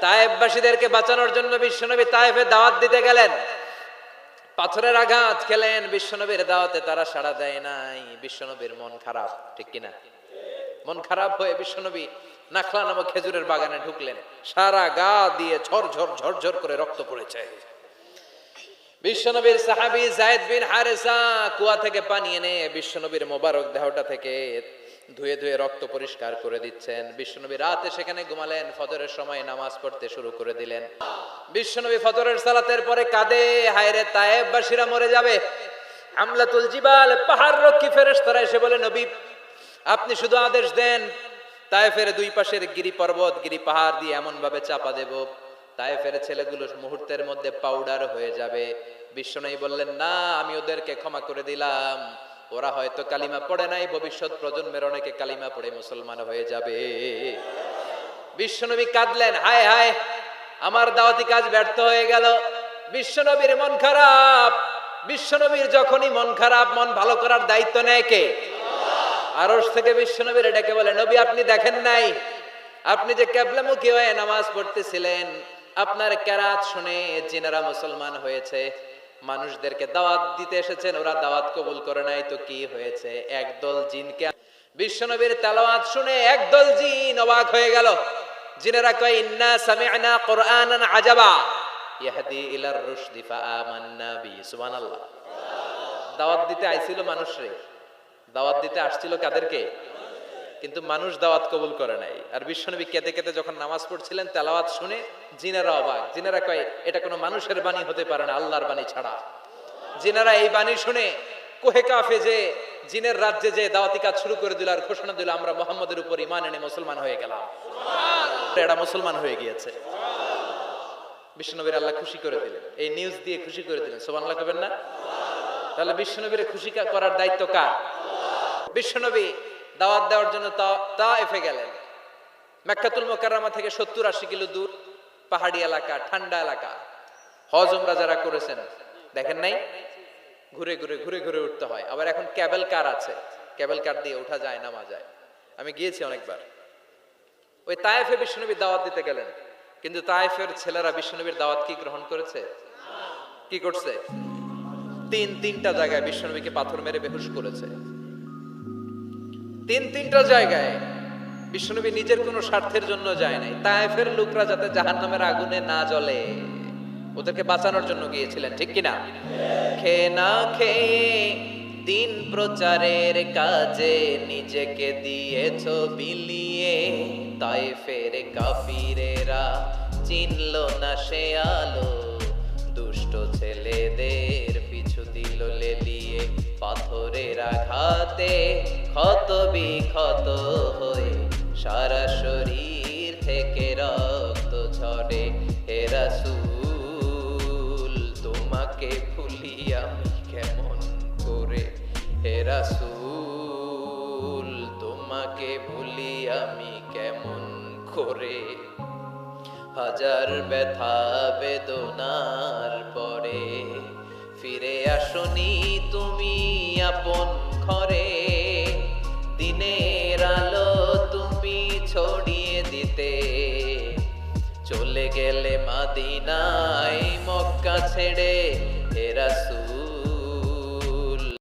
তায়েফবাসীদেরকে বাঁচানোর জন্য বিশ্বনবী তায়েফে দাওয়াত দিতে গেলেন। পাথরের আঘাত খেলেন, বিশ্বনবীর দাওয়াতে তারা সাড়া দেয় নাই। বিশ্বনবীর মন খারাপ, ঠিক কিনা? মন খারাপ হয়ে বিশ্বনবী নাখলা নামক খেজুরের বাগানে ঢুকলেন। সারা গা দিয়ে ঝরঝর ঝরঝর করে রক্ত পড়েছে। বিশ্বনবীর সাহাবী যায়েদ বিন হারেসা কুয়া থেকে পানি এনে বিশ্বনবীর মোবারক দেহটা থেকে ধুয়ে ধুয়ে রক্ত পরিষ্কার করে দিচ্ছেন। বিশ্বনবী রাতে সেখানে ঘুমালেন। ফজরের সময় নামাজ পড়তে শুরু করে দিলেন। বিশ্বনবী ফজরের সালাতের পরে কাঁদে, হায়রে তায়েফবাসীরা মরে যাবে। হামলাতুল জিবাল, পাহাড় রক্ষী ফেরেশতারা এসে বলে, নবী আপনি শুধু আদেশ দেন, তায়েফের দুই পাশের গিরি পর্বত গিরি পাহাড় দিয়ে এমন ভাবে চাপা দেব, তায়েফের ছেলেগুলো মুহূর্তের মধ্যে পাউডার হয়ে যাবে। বিশ্বনবী বললেন, না, আমি ওদেরকে ক্ষমা করে দিলাম। ওরা হয়তো কালিমা পড়ে নাই, ভবিষ্যৎ প্রজন্মের অনেকে কালিমা পড়ে মুসলমান হয়ে যাবে। বিশ্বনবী কাঁদলেন, হায় হায়, আমার দাওয়াতি কাজ ব্যর্থ হয়ে গেল। বিশ্বনবীর মন খারাপ। বিশ্বনবীর যখনই মন খারাপ, মন ভালো করার দায়িত্ব নেয় কে? আরশ থেকে বিশ্বনবীর ডেকে বলে, নবী আপনি দেখেন নাই, আপনি যে কিবলামুখী হয়ে নামাজ পড়তেছিলেন, আপনার কেরাত শুনে জিনেরা মুসলমান হয়েছে। মানুষদেরকে দাওয়াত দিতে এসেছেন, ওরা দাওয়াত কবুল করে নাই, তো কি হয়েছে? একদল জিনকে। বিশ্বনবীর তেলাওয়াত শুনে একদল জিন অবাক হয়ে গেল। জিনেরা কয়, ইন্না সামি'না কুরআনান আজাবা ইয়াহদি ইলার রুশদি ফাআমান্না বিহি। সুবহানাল্লাহ। দাওয়াত দিতে আইছিল মানুষরে, দাওয়াত দিতে আসছিল কাদেরকে? কিন্তু মানুষ দাওয়াত কবুল করে নাই। আর বিশ্বনবী কেঁদে কেঁদে যখন নামাজ পড়ছিলেন, তেলাওয়াত শুনে জিনেরা অবাক। জিনেরা কয়, এটা কোনো মানুষের বাণী হতে পারে না, আল্লাহর বাণী ছাড়া। জিনেরা এই বাণী শুনে কোহে কাফে যে জিনের রাজ্যে যে দাওয়াতি কাজ শুরু করে দিল আর ঘোষণা দিল, আমরা মুহাম্মদের উপর ঈমান এনে মুসলমান হয়ে গেলাম। এরা মুসলমান হয়ে গিয়েছে। বিশ্বনবীর আল্লাহ খুশি করে দিলেন, এই নিউজ দিয়ে খুশি করে দিলেন। সুবহানাল্লাহ কবেন না? তাহলে বিশ্বনবীর খুশি করার দায়িত্ব কার? বিশ্বনবী দাওয়াত দেওয়ার জন্য তায়েফে গেলেন। মক্কাতুল মুকাররমা থেকে 70-80 কিলো দূর, পাহাড়ি এলাকা, ঠান্ডা এলাকা। হজ উমরা যারা করেছেন দেখেন নাই, ঘুরে ঘুরে ঘুরে ঘুরে উঠতে হয়। আবার এখন ক্যাবেল কার আছে, ক্যাবেল কার দিয়ে ওঠা যায়, নামা যায়। আমি গিয়েছি অনেকবার। ওই তায়েফে বিশ্বনবী দাওয়াত দিতে গেলেন, কিন্তু তায়েফের ছেলেরা বিশ্বনবীর দাওয়াত কি গ্রহণ করেছে? কি করছে? তিনটা জায়গায় বিশ্বনবীকে পাথর মেরে বেহুশ করেছে। তিনটা জায়গায়। বিশ্বনবী নিজের কোনো স্বার্থের জন্য যায় নাই, তায়েফের লোকরা যাতে জাহান্নামের আগুনে না জ্বলে ওদেরকে বাঁচানোর জন্য গিয়েছিলেন, ঠিক কিনা? খেয়ে না খেয়ে দিন প্রচারের কাজে নিজেকে দিয়েছো বিলিয়ে। তায়েফের কাফিরেরা চিনল না সে আলো, দুষ্ট ছেলেদের পিছু দিল লেলিয়ে। পাথরের আঘাতে ক্ষত বিক্ষত হয়ে সারা শরীর থেকে রক্ত ঝরে। হে রাসূল তোমাকে ভুলি আমি কেমন করে, হে রাসূল তোমাকে ভুলি আমি কেমন করে। হাজার ব্যথা বেদনার পরে ফিরে আসনি তুমি আপন ঘরে। দিনের আলো তুমি ছড়িয়ে দিতে, চলে গেলে মদিনায় মক্কা ছেড়ে। হে রাসূল